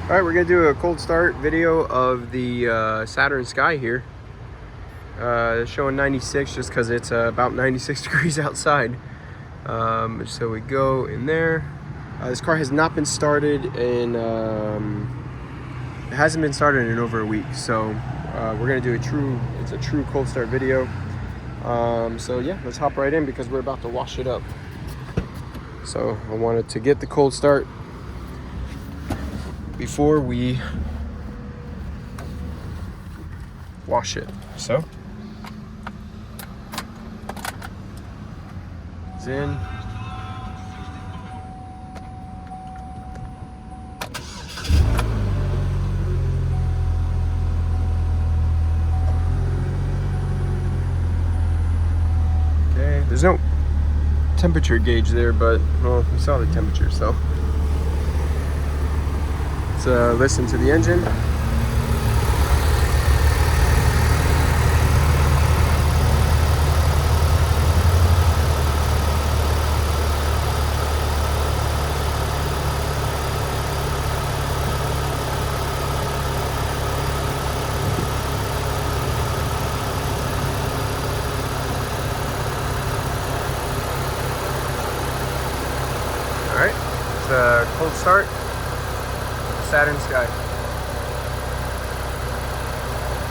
All right, we're gonna do a cold start video of the Saturn sky here. It's showing 96 just because it's about 96 degrees outside. So we go in there. This car has not been started in, it hasn't been started in over a week. So we're gonna do it's a true cold start video. So yeah, let's hop right in because we're about to wash it up. So I wanted to get the cold start before we wash it. So it's in. Okay, there's no temperature gauge there, but well, we saw the temperature, so let's listen to the engine. All right, it's a cold start. Saturn sky.